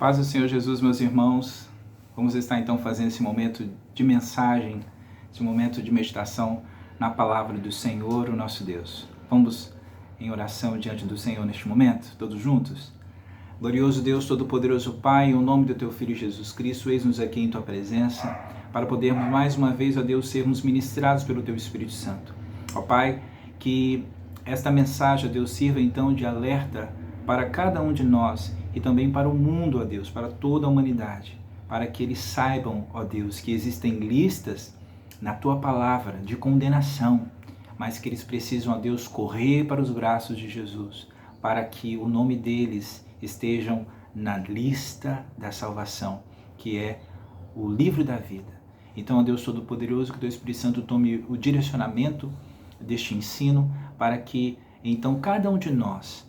Paz do Senhor Jesus, meus irmãos. Vamos estar então fazendo esse momento de mensagem, esse momento de meditação na palavra do Senhor, o nosso Deus. Vamos em oração diante do Senhor neste momento, todos juntos? Glorioso Deus, Todo-Poderoso Pai, em nome do Teu Filho Jesus Cristo, eis-nos aqui em Tua presença, para podermos mais uma vez, ó Deus, sermos ministrados pelo Teu Espírito Santo. Ó Pai, que esta mensagem, ó Deus, sirva então de alerta para cada um de nós e também para o mundo, ó Deus, para toda a humanidade, para que eles saibam, ó Deus, que existem listas na Tua palavra de condenação, mas que eles precisam, ó Deus, correr para os braços de Jesus, para que o nome deles estejam na lista da salvação, que é o livro da vida. Então, ó Deus Todo-Poderoso, que o Teu Espírito Santo tome o direcionamento deste ensino, para que então cada um de nós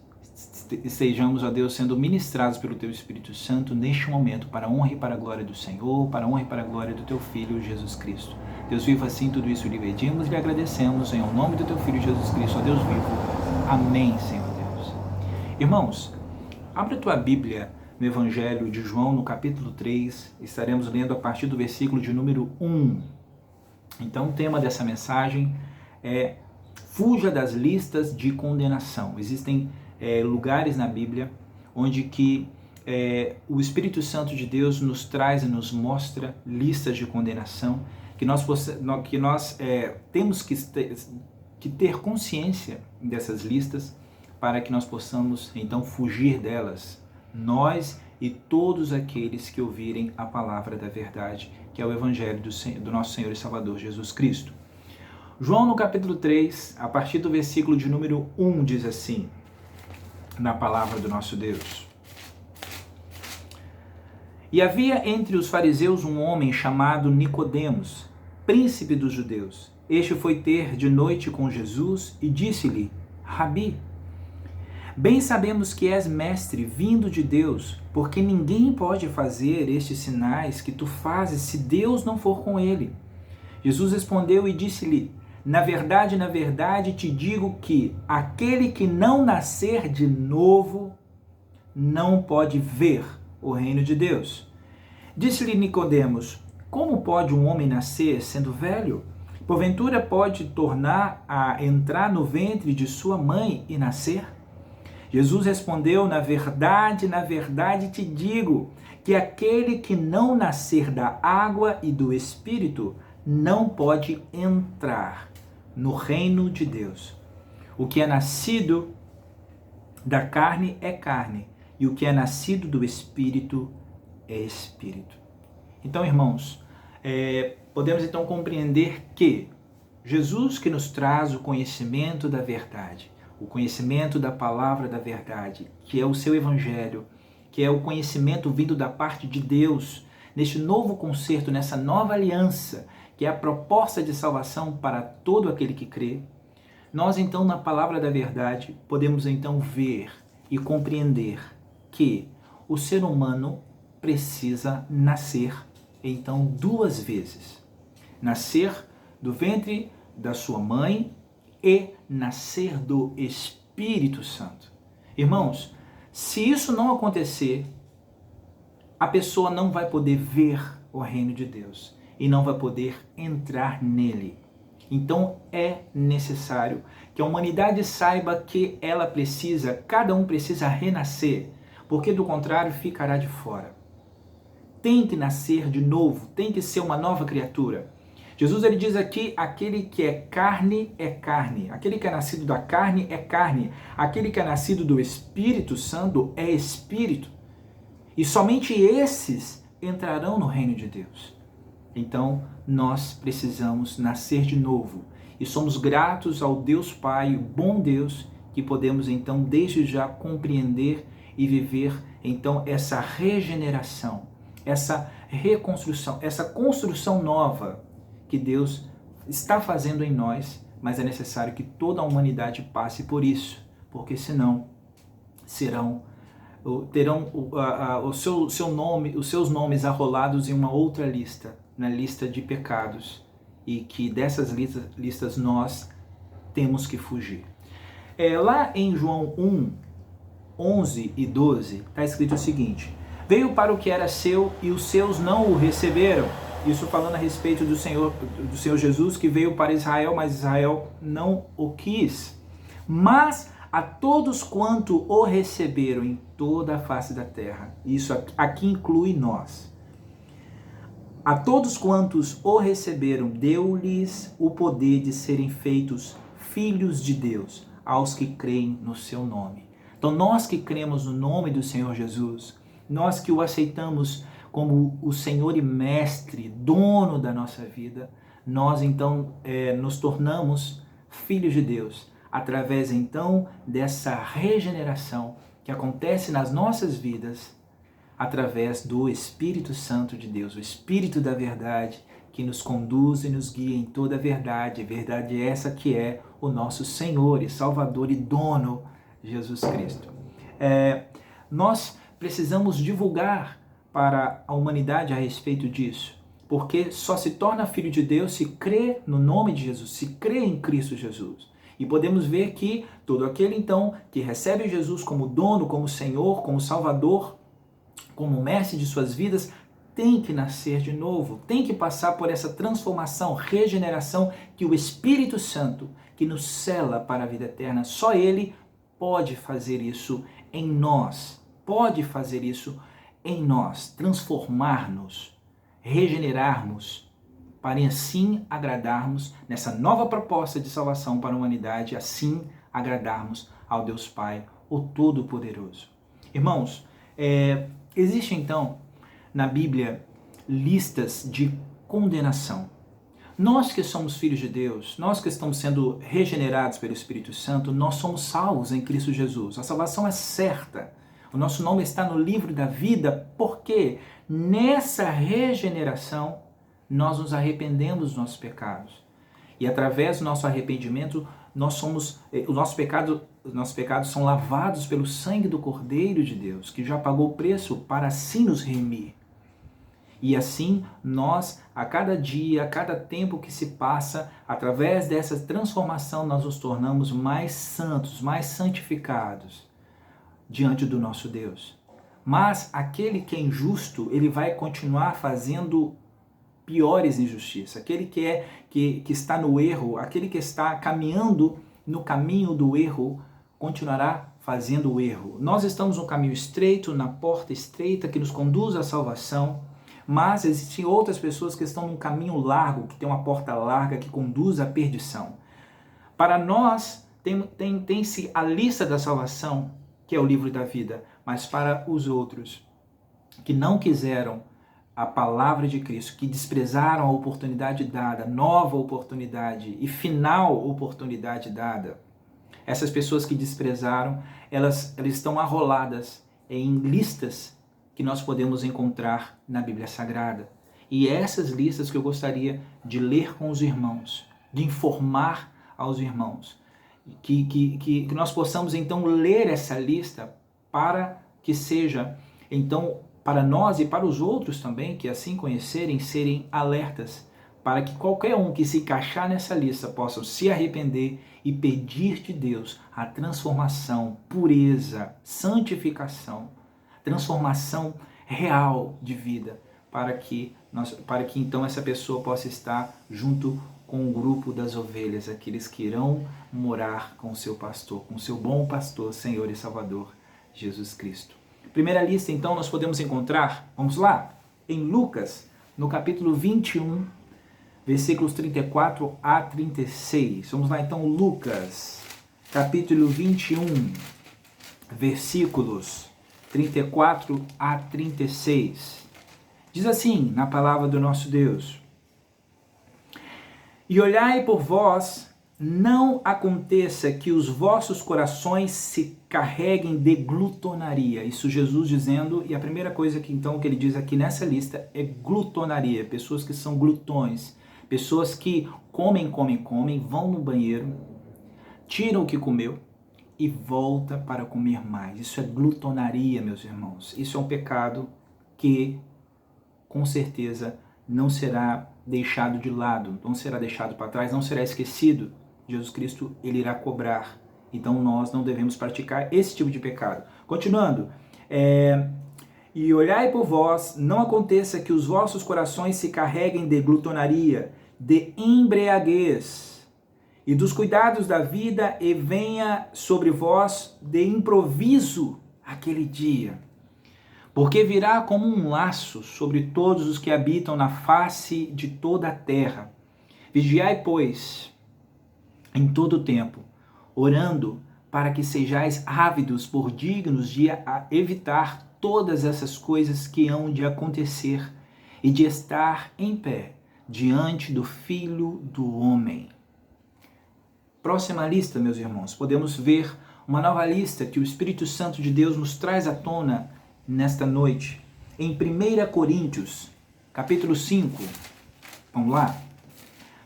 estejamos, ó Deus, sendo ministrados pelo Teu Espírito Santo neste momento, para a honra e para a glória do Senhor, para a honra e para a glória do Teu Filho Jesus Cristo. Deus vivo, assim tudo isso lhe pedimos e lhe agradecemos em nome do Teu Filho Jesus Cristo, ó Deus vivo. Amém, Senhor Deus. Irmãos, abre a tua Bíblia no Evangelho de João, no capítulo 3, estaremos lendo a partir do versículo de número 1. Então, o tema dessa mensagem é fuja das listas de condenação. Existem lugares na Bíblia onde que o Espírito Santo de Deus nos traz e nos mostra listas de condenação que nós temos que ter consciência dessas listas para que nós possamos então fugir delas, nós e todos aqueles que ouvirem a palavra da verdade, que é o Evangelho do nosso Senhor e Salvador Jesus Cristo. João, no capítulo 3, a partir do versículo de número 1, diz assim, na palavra do nosso Deus: E havia entre os fariseus um homem chamado Nicodemos, príncipe dos judeus. Este foi ter de noite com Jesus e disse-lhe: Rabi, bem sabemos que és mestre vindo de Deus, porque ninguém pode fazer estes sinais que tu fazes se Deus não for com ele. Jesus respondeu e disse-lhe: na verdade te digo que aquele que não nascer de novo não pode ver o reino de Deus. Disse-lhe Nicodemos: como pode um homem nascer sendo velho? Porventura pode tornar a entrar no ventre de sua mãe e nascer? Jesus respondeu: na verdade te digo que aquele que não nascer da água e do Espírito não pode entrar no reino de Deus. O que é nascido da carne é carne, e o que é nascido do Espírito é Espírito. Então, irmãos, podemos então compreender que Jesus, que nos traz o conhecimento da verdade, o conhecimento da palavra da verdade, que é o seu Evangelho, que é o conhecimento vindo da parte de Deus, neste novo concerto, nessa nova aliança, que é a proposta de salvação para todo aquele que crê, nós então, na palavra da verdade, podemos então ver e compreender que o ser humano precisa nascer, então, duas vezes. Nascer do ventre da sua mãe e nascer do Espírito Santo. Irmãos, se isso não acontecer, a pessoa não vai poder ver o reino de Deus e não vai poder entrar nele. Então é necessário que a humanidade saiba que ela precisa, cada um precisa renascer, porque do contrário ficará de fora. Tem que nascer de novo, tem que ser uma nova criatura. Jesus ele diz aqui, aquele que é carne, aquele que é nascido da carne é carne, aquele que é nascido do Espírito Santo é Espírito. E somente esses entrarão no reino de Deus. Então, nós precisamos nascer de novo. E somos gratos ao Deus Pai, o bom Deus, que podemos então desde já compreender e viver então essa regeneração, essa reconstrução, essa construção nova que Deus está fazendo em nós, mas é necessário que toda a humanidade passe por isso, porque senão terão os seus nomes arrolados em uma outra lista, na lista de pecados, e que dessas listas nós temos que fugir. Lá em João 1, 11 e 12, está escrito o seguinte: Veio para o que era seu e os seus não o receberam. Isso falando a respeito do Senhor Jesus, que veio para Israel, mas Israel não o quis. Mas a todos quanto o receberam em toda a face da terra. Isso aqui inclui nós. A todos quantos o receberam, deu-lhes o poder de serem feitos filhos de Deus, aos que creem no seu nome. Então nós que cremos no nome do Senhor Jesus, nós que o aceitamos como o Senhor e Mestre, dono da nossa vida, nós então nos tornamos filhos de Deus, através então dessa regeneração que acontece nas nossas vidas, através do Espírito Santo de Deus, o Espírito da verdade, que nos conduz e nos guia em toda a verdade. Verdade essa que é o nosso Senhor e Salvador e dono, Jesus Cristo. Nós precisamos divulgar para a humanidade a respeito disso, porque só se torna filho de Deus se crê no nome de Jesus, se crê em Cristo Jesus. E podemos ver que todo aquele então que recebe Jesus como dono, como Senhor, como Salvador, como mestre de suas vidas, tem que nascer de novo, tem que passar por essa transformação, regeneração que o Espírito Santo, que nos sela para a vida eterna, só Ele pode fazer isso em nós, pode fazer isso em nós, transformar-nos, regenerarmos, para assim agradarmos nessa nova proposta de salvação para a humanidade, assim agradarmos ao Deus Pai, o Todo-Poderoso. Irmãos, existe então na Bíblia listas de condenação. Nós que somos filhos de Deus, nós que estamos sendo regenerados pelo Espírito Santo, nós somos salvos em Cristo Jesus. A salvação é certa. O nosso nome está no livro da vida, porque nessa regeneração nós nos arrependemos dos nossos pecados. E através do nosso arrependimento, os nossos pecados são lavados pelo sangue do Cordeiro de Deus, que já pagou o preço para assim nos remir. E assim, nós, a cada dia, a cada tempo que se passa, através dessa transformação, nós nos tornamos mais santos, mais santificados diante do nosso Deus. Mas aquele que é injusto, ele vai continuar fazendo piores injustiças. Aquele que está no erro, aquele que está caminhando no caminho do erro, continuará fazendo o erro. Nós estamos no caminho estreito, na porta estreita que nos conduz à salvação, mas existem outras pessoas que estão num caminho largo, que tem uma porta larga que conduz à perdição. Para nós, tem-se a lista da salvação, que é o livro da vida, mas para os outros que não quiseram a palavra de Cristo, que desprezaram a oportunidade dada, nova oportunidade e final oportunidade dada, essas pessoas que desprezaram, elas estão arroladas em listas que nós podemos encontrar na Bíblia Sagrada. E essas listas que eu gostaria de ler com os irmãos, de informar aos irmãos, que nós possamos então ler essa lista para que seja então para nós e para os outros também, que assim conhecerem, serem alertas, para que qualquer um que se encaixar nessa lista possa se arrepender e pedir de Deus a transformação, pureza, santificação, transformação real de vida, para que então essa pessoa possa estar junto com o grupo das ovelhas, aqueles que irão morar com o seu pastor, com o seu bom pastor, Senhor e Salvador, Jesus Cristo. Primeira lista, então, nós podemos encontrar, vamos lá, em Lucas, no capítulo 21, versículos 34 a 36. Vamos lá, então, Lucas, capítulo 21, versículos 34 a 36. Diz assim, na palavra do nosso Deus: E olhai por vós, não aconteça que os vossos corações se carreguem de glutonaria. Isso Jesus dizendo, e a primeira coisa que então que ele diz aqui nessa lista é glutonaria. Pessoas que são glutões, pessoas que comem, vão no banheiro, tiram o que comeu e volta para comer mais. Isso é glutonaria, meus irmãos. Isso é um pecado que com certeza não será deixado de lado, não será deixado para trás, não será esquecido. Jesus Cristo, ele irá cobrar. Então nós não devemos praticar esse tipo de pecado. Continuando, E olhai por vós, não aconteça que os vossos corações se carreguem de glutonaria, de embriaguez, e dos cuidados da vida, e venha sobre vós de improviso aquele dia. Porque virá como um laço sobre todos os que habitam na face de toda a terra. Vigiai, pois, em todo o tempo, orando para que sejais ávidos por dignos de evitar todas essas coisas que hão de acontecer e de estar em pé diante do Filho do Homem. Próxima lista, meus irmãos, podemos ver uma nova lista que o Espírito Santo de Deus nos traz à tona nesta noite. Em 1 Coríntios, capítulo 5. Vamos lá?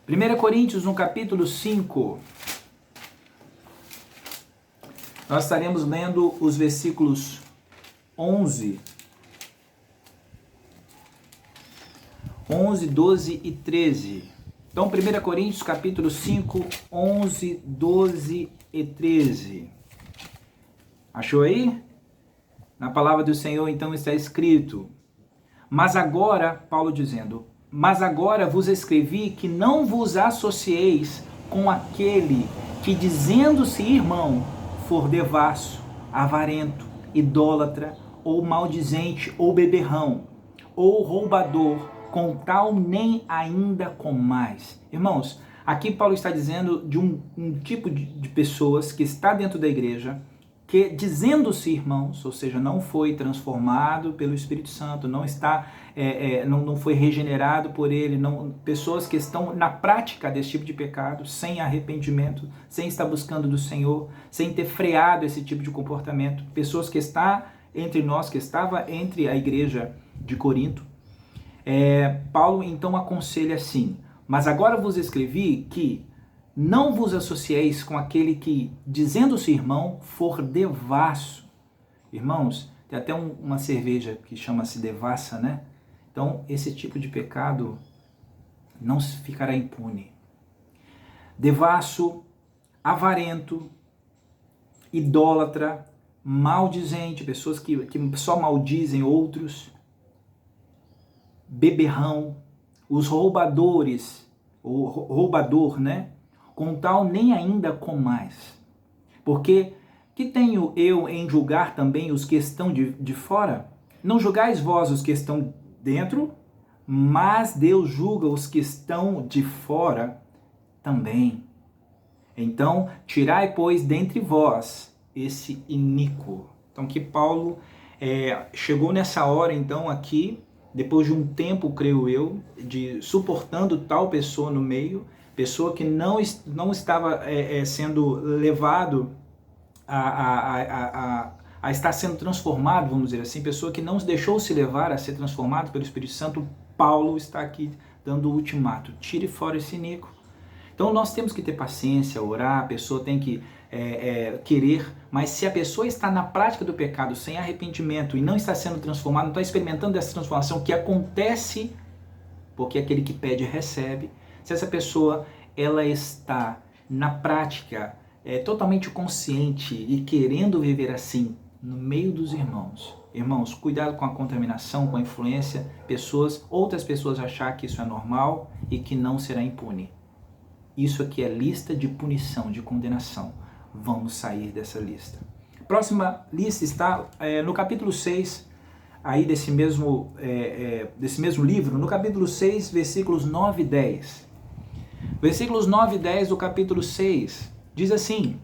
1 Coríntios, no capítulo 5. Nós estaremos lendo os versículos 11, 12 e 13. Então, 1 Coríntios, capítulo 5, 11, 12 e 13. Achou aí? Na palavra do Senhor, então, está escrito: Mas agora, Paulo dizendo, mas agora vos escrevi que não vos associeis com aquele que, dizendo-se irmão, for devasso, avarento, idólatra, ou maldizente, ou beberrão, ou roubador, com tal nem ainda com mais. Irmãos, aqui Paulo está dizendo de um tipo de pessoas que está dentro da igreja, que dizendo-se irmãos, ou seja, não foi transformado pelo Espírito Santo, não está, não foi regenerado por ele, pessoas que estão na prática desse tipo de pecado, sem arrependimento, sem estar buscando do Senhor, sem ter freado esse tipo de comportamento, pessoas que está entre nós, que estava entre a igreja de Corinto. Paulo então aconselha assim: mas agora vos escrevi que não vos associeis com aquele que, dizendo-se irmão, for devasso. Irmãos, tem até uma cerveja que chama-se devassa, né? Então, esse tipo de pecado não ficará impune. Devasso, avarento, idólatra, maldizente, pessoas que só maldizem outros, beberrão, os roubadores, ou roubador, né? Com tal nem ainda com mais. Porque que tenho eu em julgar também os que estão de fora? Não julgais vós os que estão dentro, mas Deus julga os que estão de fora também. Então, tirai, pois, dentre vós esse iníquo. Então, que Paulo chegou nessa hora, então, aqui, depois de um tempo, creio eu, de suportando tal pessoa no meio, pessoa que não estava sendo levado a estar sendo transformado, vamos dizer assim, pessoa que não deixou se levar a ser transformado pelo Espírito Santo. Paulo está aqui dando o ultimato: tire fora esse iníquo. Então nós temos que ter paciência, orar, a pessoa tem que querer, mas se a pessoa está na prática do pecado, sem arrependimento, e não está sendo transformada, não está experimentando essa transformação que acontece, porque aquele que pede recebe. Se essa pessoa ela está na prática totalmente consciente e querendo viver assim no meio dos irmãos, cuidado com a contaminação, com a influência, outras pessoas achar que isso é normal e que não será impune. Isso aqui é lista de punição, de condenação. Vamos sair dessa lista. Próxima lista está no capítulo 6, aí desse mesmo livro, no capítulo 6, versículos 9 e 10. Versículos 9 e 10 do capítulo 6, diz assim: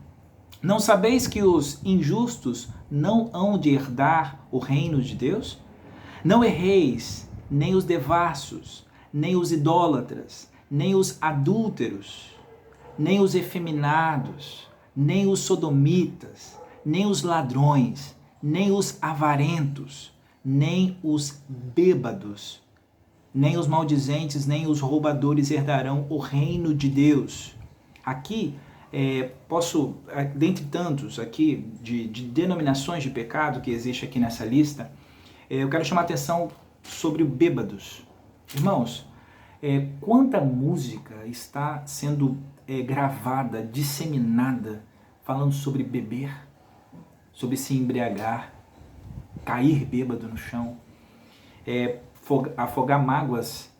Não sabeis que os injustos não hão de herdar o reino de Deus? Não erreis, nem os devassos, nem os idólatras, nem os adúlteros, nem os efeminados, nem os sodomitas, nem os ladrões, nem os avarentos, nem os bêbados, nem os maldizentes, nem os roubadores herdarão o reino de Deus. Aqui, dentre tantos aqui, de denominações de pecado que existe aqui nessa lista, eu quero chamar a atenção sobre bêbados. Irmãos, quanta música está sendo gravada, disseminada, falando sobre beber, sobre se embriagar. cair bêbado no chão, afogar mágoas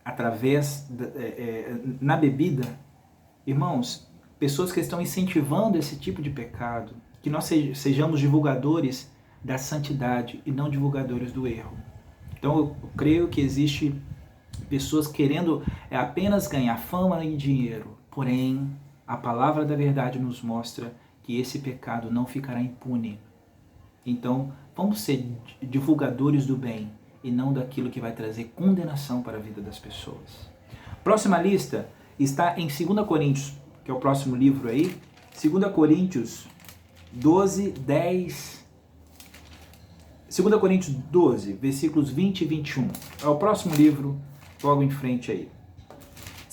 através na bebida. Irmãos, pessoas que estão incentivando esse tipo de pecado, que nós sejamos divulgadores da santidade e não divulgadores do erro. Então eu creio que existe pessoas querendo apenas ganhar fama e dinheiro, porém a palavra da verdade nos mostra que esse pecado não ficará impune. Então vamos ser divulgadores do bem e não daquilo que vai trazer condenação para a vida das pessoas. Próxima lista está em 2 Coríntios, que é o próximo livro aí, 2 Coríntios 12, 10... 2 Coríntios 12, versículos 20 e 21. É o próximo livro, logo em frente aí.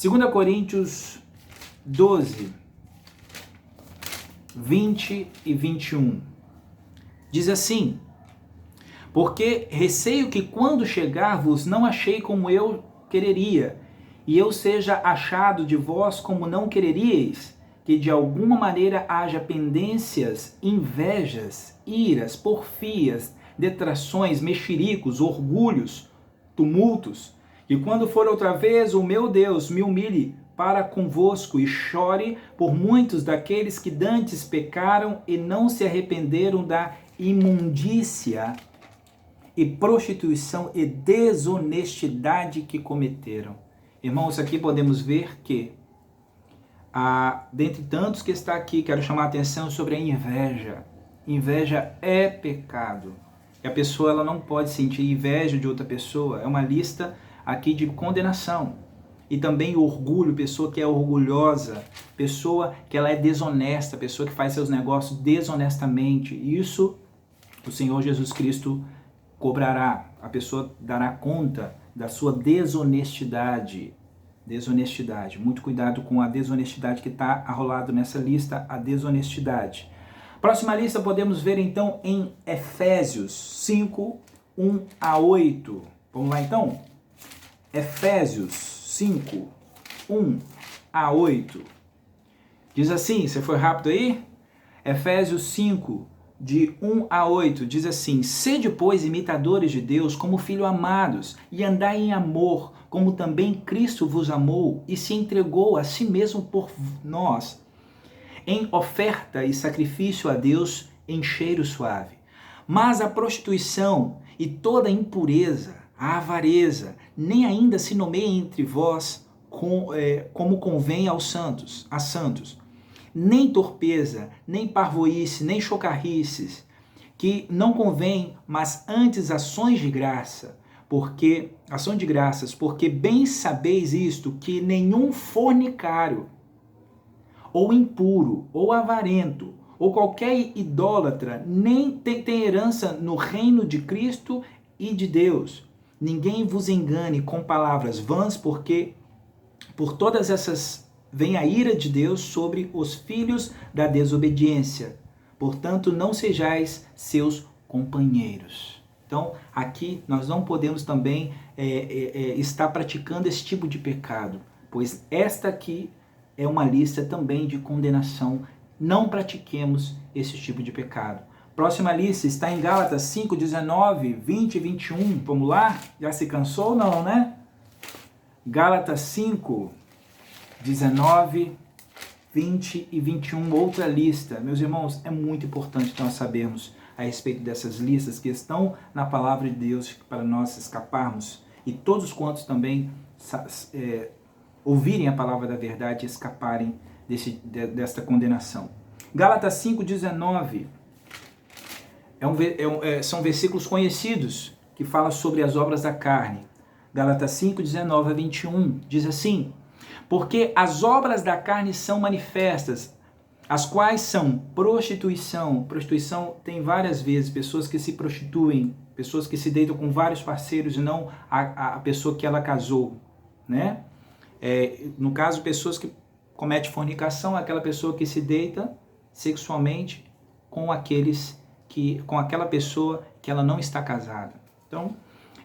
2 Coríntios 12, 20 e 21. Diz assim: porque receio que quando chegar vos não achei como eu quereria, e eu seja achado de vós como não quereríeis, que de alguma maneira haja pendências, invejas, iras, porfias, detrações, mexericos, orgulhos, tumultos, e quando for outra vez o meu Deus me humilhe para convosco e chore por muitos daqueles que dantes pecaram e não se arrependeram da imundícia e prostituição e desonestidade que cometeram. Irmãos, aqui podemos ver que, dentre tantos que está aqui, quero chamar a atenção sobre a inveja. Inveja é pecado. E a pessoa ela não pode sentir inveja de outra pessoa. É uma lista aqui de condenação. E também orgulho, pessoa que é orgulhosa, pessoa que ela é desonesta, pessoa que faz seus negócios desonestamente. Isso o Senhor Jesus Cristo cobrará. A pessoa dará conta da sua desonestidade. Desonestidade. Muito cuidado com a desonestidade que está arrolado nessa lista, a desonestidade. Próxima lista podemos ver então em Efésios 5, 1 a 8. Vamos lá então? Efésios 5, 1 a 8. Diz assim, você foi rápido aí? Efésios 5, de 1 a 8, diz assim: sede, pois, imitadores de Deus como filhos amados, e andai em amor, como também Cristo vos amou e se entregou a si mesmo por nós, em oferta e sacrifício a Deus em cheiro suave. Mas a prostituição e toda impureza, a avareza, nem ainda se nomeia entre vós como convém a santos, nem torpeza, nem parvoíce, nem chocarrices, que não convém, mas antes ações de graça, porque bem sabeis isto, que nenhum fornicário, ou impuro, ou avarento, ou qualquer idólatra, nem tem herança no reino de Cristo e de Deus. Ninguém vos engane com palavras vãs, porque por todas essas vem a ira de Deus sobre os filhos da desobediência. Portanto, não sejais seus companheiros. Então, aqui nós não podemos também estar praticando esse tipo de pecado, pois esta aqui é uma lista também de condenação. Não pratiquemos esse tipo de pecado. Próxima lista está em Gálatas 5, 19, 20 e 21. Vamos lá? Já se cansou ou não, né? Gálatas 5, 19, 20 e 21, outra lista. Meus irmãos, é muito importante nós sabermos a respeito dessas listas que estão na palavra de Deus para nós escaparmos, e todos quantos também ouvirem a palavra da verdade e escaparem desta condenação. Gálatas 5,19 são versículos conhecidos que falam sobre as obras da carne. Gálatas 5,19 a 21 diz assim: porque as obras da carne são manifestas, as quais são prostituição. Prostituição tem várias vezes, pessoas que se prostituem, pessoas que se deitam com vários parceiros e não a pessoa que ela casou, né? No caso, pessoas que cometem fornicação, aquela pessoa que se deita sexualmente com aquela pessoa que ela não está casada. Então,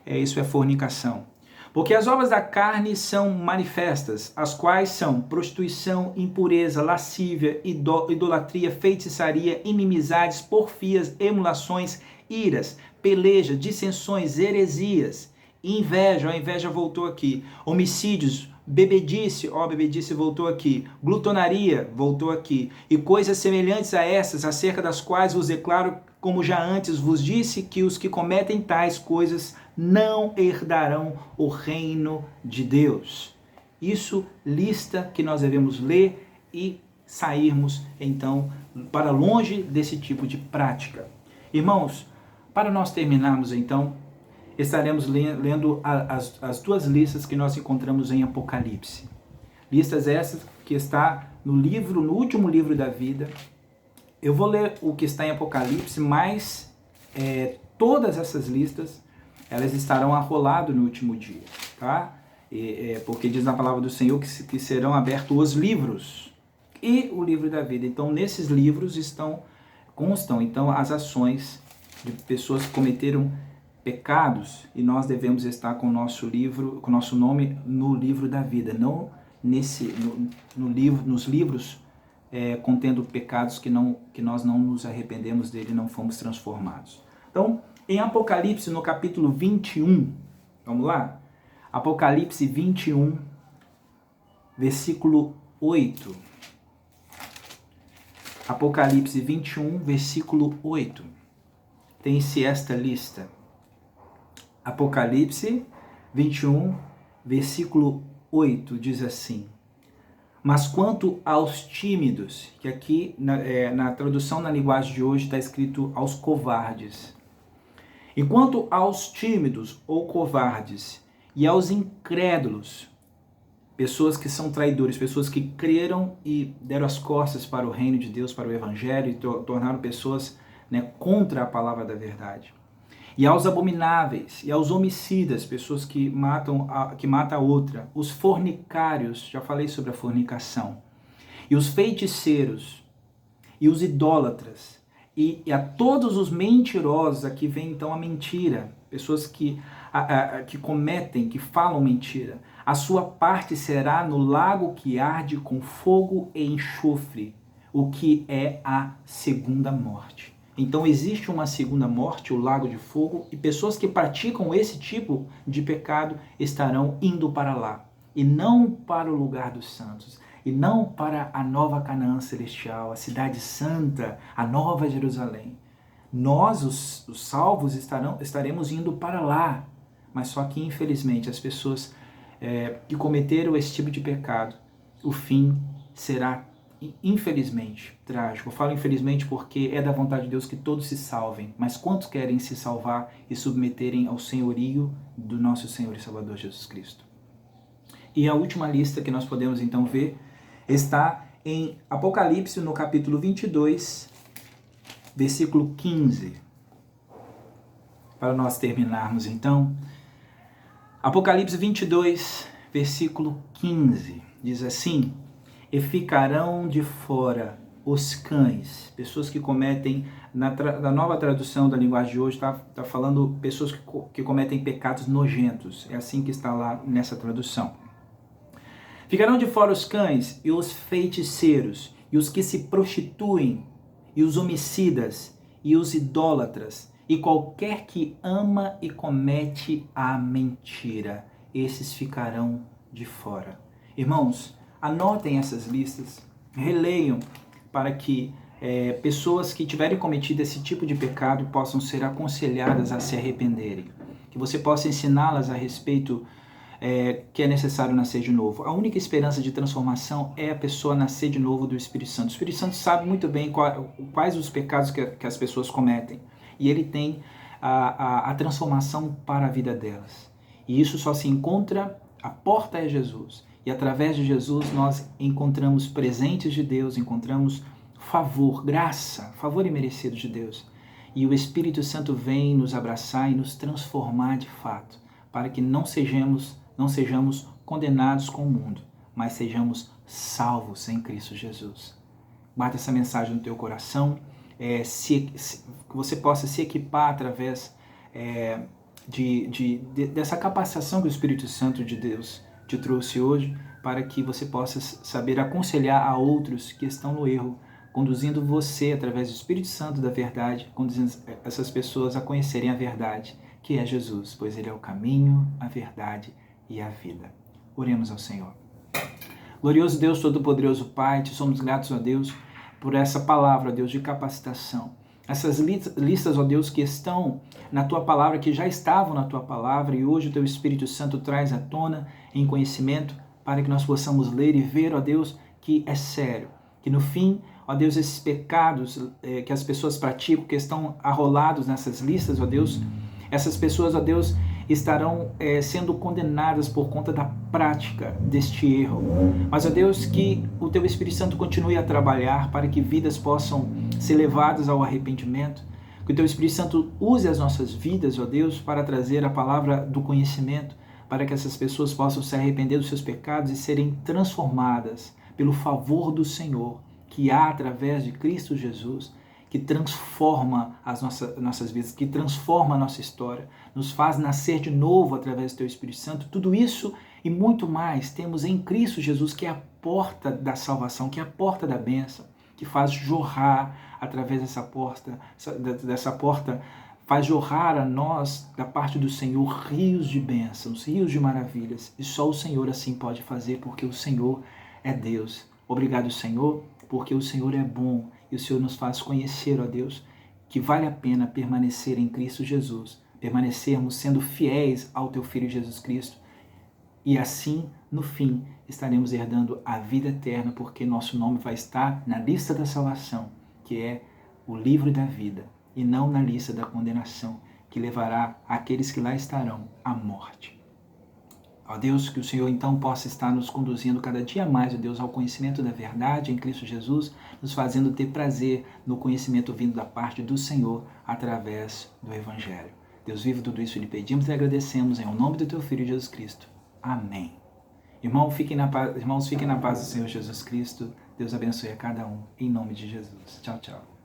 isso é fornicação. Porque as obras da carne são manifestas, as quais são prostituição, impureza, lascívia, idolatria, feitiçaria, inimizades, porfias, emulações, iras, peleja, dissensões, heresias, inveja, a inveja voltou aqui, homicídios, bebedice, bebedice voltou aqui, glutonaria voltou aqui, e coisas semelhantes a essas, acerca das quais vos declaro, como já antes vos disse, que os que cometem tais coisas não herdarão o reino de Deus. Isso lista que nós devemos ler e sairmos, então, para longe desse tipo de prática. Irmãos, para nós terminarmos, então, estaremos lendo as duas listas que nós encontramos em Apocalipse. Listas essas que está no último livro da vida. Eu vou ler o que está em Apocalipse, mas todas essas listas, elas estarão arrolado no último dia, tá? Porque diz na palavra do Senhor que serão abertos os livros e o livro da vida. Então, nesses livros constam então as ações de pessoas que cometeram pecados, e nós devemos estar com o nosso livro, com o nosso nome no livro da vida, não nos livros contendo pecados que nós não nos arrependemos dele, não fomos transformados. Então, em Apocalipse, no capítulo 21, vamos lá? Apocalipse 21, versículo 8. Apocalipse 21, versículo 8. Tem-se esta lista. Apocalipse 21, versículo 8, diz assim: mas quanto aos tímidos, que aqui na tradução na linguagem de hoje está escrito aos covardes. Enquanto aos tímidos ou covardes e aos incrédulos, pessoas que são traidores, pessoas que creram e deram as costas para o reino de Deus, para o evangelho, e tornaram pessoas contra a palavra da verdade. E aos abomináveis, e aos homicidas, pessoas que matam a outra, os fornicários, já falei sobre a fornicação, e os feiticeiros, e os idólatras, e a todos os mentirosos, aqui vem então a mentira, pessoas que falam mentira, a sua parte será no lago que arde com fogo e enxofre, o que é a segunda morte. Então existe uma segunda morte, o lago de fogo, e pessoas que praticam esse tipo de pecado estarão indo para lá, e não para o lugar dos santos, e não para a nova Canaã celestial, a cidade santa, a nova Jerusalém. Nós, os salvos, estaremos indo para lá, mas só que infelizmente as pessoas que cometeram esse tipo de pecado, o fim será infelizmente trágico. Eu falo infelizmente porque é da vontade de Deus que todos se salvem, mas quantos querem se salvar e submeterem ao senhorio do nosso Senhor e Salvador Jesus Cristo? E a última lista que nós podemos então ver está em Apocalipse, no capítulo 22, versículo 15. Para nós terminarmos então, Apocalipse 22, versículo 15, diz assim: e ficarão de fora os cães, pessoas que cometem, na nova tradução da linguagem de hoje, está falando pessoas que cometem pecados nojentos, é assim que está lá nessa tradução. Ficarão de fora os cães e os feiticeiros, e os que se prostituem, e os homicidas, e os idólatras, e qualquer que ama e comete a mentira, esses ficarão de fora. Irmãos, anotem essas listas, releiam para que pessoas que tiverem cometido esse tipo de pecado possam ser aconselhadas a se arrependerem. Que você possa ensiná-las a respeito que é necessário nascer de novo. A única esperança de transformação é a pessoa nascer de novo do Espírito Santo. O Espírito Santo sabe muito bem quais os pecados que as pessoas cometem. E ele tem a transformação para a vida delas. E isso só se encontra, a porta é Jesus. E através de Jesus nós encontramos presentes de Deus, encontramos favor, graça, favor imerecido de Deus. E o Espírito Santo vem nos abraçar e nos transformar de fato, para que não sejamos condenados com o mundo, mas sejamos salvos em Cristo Jesus. Guarda essa mensagem no teu coração, que você possa se equipar através dessa capacitação que o Espírito Santo de Deus te trouxe hoje, para que você possa saber aconselhar a outros que estão no erro, conduzindo você através do Espírito Santo da verdade, conduzindo essas pessoas a conhecerem a verdade, que é Jesus, pois Ele é o caminho, a verdade e a vida. Oremos ao Senhor. Glorioso Deus, Todo-Poderoso Pai, te somos gratos, ó Deus, por essa palavra, ó Deus, de capacitação. Essas listas, ó Deus, que estão na Tua Palavra, que já estavam na Tua Palavra, e hoje o Teu Espírito Santo traz à tona em conhecimento, para que nós possamos ler e ver, ó Deus, que é sério. Que no fim, ó Deus, esses pecados que as pessoas praticam, que estão arrolados nessas listas, ó Deus, essas pessoas, ó Deus, estarão sendo condenadas por conta da prática deste erro. Mas, ó Deus, que o Teu Espírito Santo continue a trabalhar para que vidas possam ser levadas ao arrependimento. Que o Teu Espírito Santo use as nossas vidas, ó Deus, para trazer a palavra do conhecimento, para que essas pessoas possam se arrepender dos seus pecados e serem transformadas pelo favor do Senhor, que há através de Cristo Jesus, que transforma as nossas vidas, que transforma a nossa história, nos faz nascer de novo através do Teu Espírito Santo. Tudo isso e muito mais temos em Cristo Jesus, que é a porta da salvação, que é a porta da bênção, que faz jorrar através dessa porta, faz jorrar a nós, da parte do Senhor, rios de bênçãos, rios de maravilhas. E só o Senhor assim pode fazer, porque o Senhor é Deus. Obrigado, Senhor, porque o Senhor é bom e o Senhor nos faz conhecer, ó Deus, que vale a pena permanecer em Cristo Jesus, permanecermos sendo fiéis ao Teu Filho Jesus Cristo. E assim, no fim, estaremos herdando a vida eterna, porque nosso nome vai estar na lista da salvação, que é o livro da vida, e não na lista da condenação, que levará aqueles que lá estarão à morte. Ó Deus, que o Senhor então possa estar nos conduzindo cada dia mais, ó Deus, ao conhecimento da verdade em Cristo Jesus, nos fazendo ter prazer no conhecimento vindo da parte do Senhor através do Evangelho. Deus vivo, tudo isso lhe pedimos e agradecemos em nome do Teu Filho Jesus Cristo. Amém. Irmãos, fiquem na paz do Senhor Jesus Cristo. Deus abençoe a cada um, em nome de Jesus. Tchau, tchau.